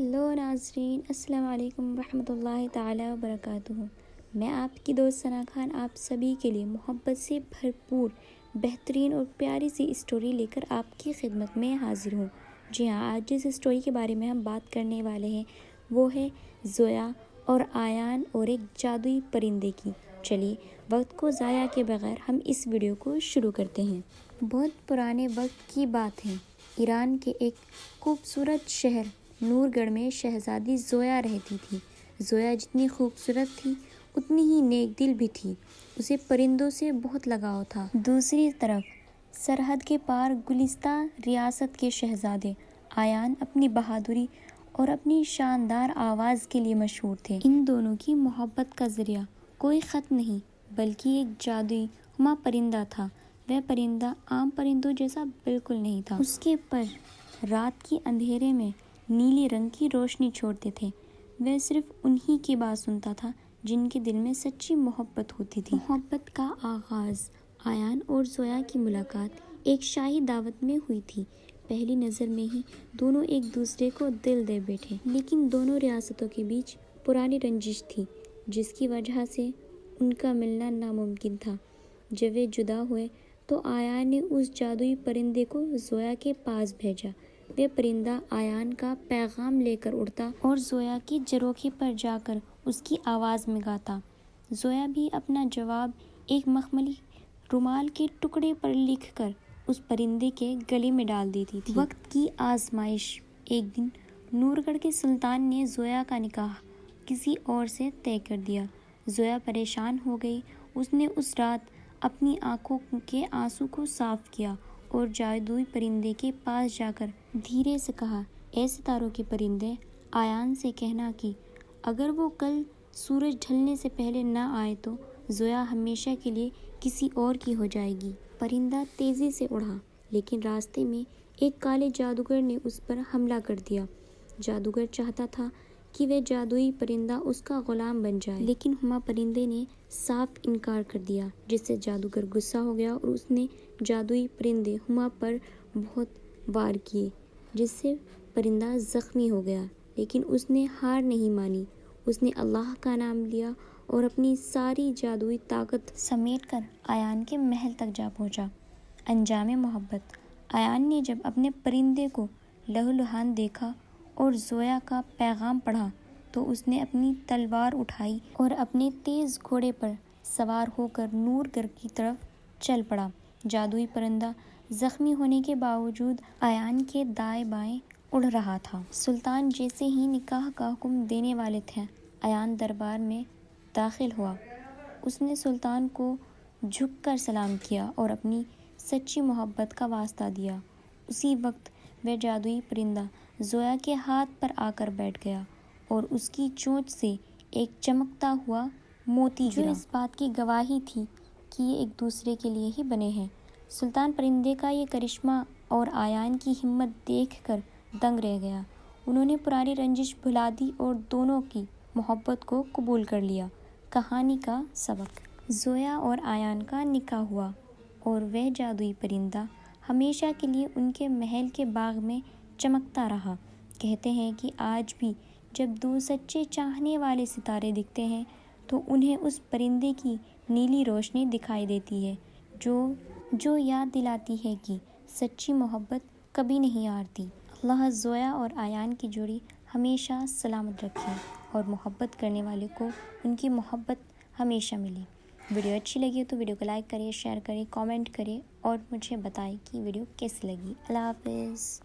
Hello ناظرین، السلام علیکم ورحمۃ اللہ تعالی وبرکاتہ۔ میں آپ کی دوست ثنا خان آپ سبھی کے لیے محبت سے بھرپور بہترین اور پیاری سی اسٹوری لے کر آپ کی خدمت میں حاضر ہوں۔ جی ہاں، آج جس اسٹوری کے بارے میں ہم بات کرنے والے ہیں وہ ہے زویا اور آیان اور ایک جادوئی پرندے کی۔ چلیے وقت کو ضائع کے بغیر ہم اس ویڈیو کو شروع کرتے ہیں۔ بہت پرانے وقت کی بات ہے، ایران کے ایک خوبصورت شہر نور گڑھ میں شہزادی زویا رہتی تھی۔ زویا جتنی خوبصورت تھی اتنی ہی نیک دل بھی تھی، اسے پرندوں سے بہت لگاؤ تھا۔ دوسری طرف سرحد کے پار گلستان ریاست کے شہزادے آیان اپنی بہادری اور اپنی شاندار آواز کے لیے مشہور تھے۔ ان دونوں کی محبت کا ذریعہ کوئی خط نہیں بلکہ ایک جادوئی ہما پرندہ تھا۔ وہ پرندہ عام پرندوں جیسا بالکل نہیں تھا، اس کے پر رات کی اندھیرے میں نیلی رنگ کی روشنی چھوڑتے تھے۔ وہ صرف انہی کی بات سنتا تھا جن کے دل میں سچی محبت ہوتی تھی۔ محبت کا آغاز آیان اور زویا کی ملاقات ایک شاہی دعوت میں ہوئی تھی۔ پہلی نظر میں ہی دونوں ایک دوسرے کو دل دے بیٹھے، لیکن دونوں ریاستوں کے بیچ پرانی رنجش تھی جس کی وجہ سے ان کا ملنا ناممکن تھا۔ جب وہ جدا ہوئے تو آیان نے اس جادوئی پرندے کو زویا کے پاس بھیجا۔ وہ پرندہ آیان کا پیغام لے کر اڑتا اور زویا کے جروخے پر جا کر اس کی آواز میں گاتا۔ زویا بھی اپنا جواب ایک مخملی رومال کے ٹکڑے پر لکھ کر اس پرندے کے گلے میں ڈال دیتی تھی۔ وقت کی آزمائش۔ ایک دن نور گڑھ کے سلطان نے زویا کا نکاح کسی اور سے طے کر دیا۔ زویا پریشان ہو گئی۔ اس نے اس رات اپنی آنکھوں کے آنسو کو صاف کیا اور جادوئی پرندے کے پاس جا کر دھیرے سے کہا، اے ستاروں کے پرندے، آیان سے کہنا کہ اگر وہ کل سورج ڈھلنے سے پہلے نہ آئے تو زویا ہمیشہ کے لیے کسی اور کی ہو جائے گی۔ پرندہ تیزی سے اڑا، لیکن راستے میں ایک کالے جادوگر نے اس پر حملہ کر دیا۔ جادوگر چاہتا تھا کہ وہ جادوئی پرندہ اس کا غلام بن جائے، لیکن ہما پرندے نے صاف انکار کر دیا، جس سے جادوگر غصہ ہو گیا اور اس نے جادوئی پرندے ہما پر بہت وار کیے، جس سے پرندہ زخمی ہو گیا، لیکن اس نے ہار نہیں مانی۔ اس نے اللہ کا نام لیا اور اپنی ساری جادوئی طاقت سمیٹ کر آیان کے محل تک جا پہنچا۔ انجام محبت۔ آیان نے جب اپنے پرندے کو لہولہان دیکھا اور زویا کا پیغام پڑھا تو اس نے اپنی تلوار اٹھائی اور اپنے تیز گھوڑے پر سوار ہو کر نور گڑھ کی طرف چل پڑا۔ جادوئی پرندہ زخمی ہونے کے باوجود آیان کے دائیں بائیں اڑ رہا تھا۔ سلطان جیسے ہی نکاح کا حکم دینے والے تھے، آیان دربار میں داخل ہوا۔ اس نے سلطان کو جھک کر سلام کیا اور اپنی سچی محبت کا واسطہ دیا۔ اسی وقت وہ جادوئی پرندہ زویا کے ہاتھ پر آ کر بیٹھ گیا اور اس کی چونچ سے ایک چمکتا ہوا موتی گرا، جو اس بات کی گواہی تھی کہ یہ ایک دوسرے کے لیے ہی بنے ہیں۔ سلطان پرندے کا یہ کرشمہ اور آیان کی ہمت دیکھ کر دنگ رہ گیا۔ انہوں نے پرانی رنجش بھلا دی اور دونوں کی محبت کو قبول کر لیا۔ کہانی کا سبق۔ زویا اور آیان کا نکاح ہوا اور وہ جادوئی پرندہ ہمیشہ کے لیے ان کے محل کے باغ میں چمکتا رہا۔ کہتے ہیں کہ آج بھی جب دو سچے چاہنے والے ستارے دکھتے ہیں تو انہیں اس پرندے کی نیلی روشنی دکھائی دیتی ہے، جو یاد دلاتی ہے کہ سچی محبت کبھی نہیں ہارتی۔ اللہ زویا اور آیان کی جوڑی ہمیشہ سلامت رکھے اور محبت کرنے والے کو ان کی محبت ہمیشہ ملے۔ ویڈیو اچھی لگی تو ویڈیو کو لائک کریں، شیئر کریں، کامنٹ کریں اور مجھے بتائیں کہ ویڈیو کیسی لگی۔ اللہ حافظ۔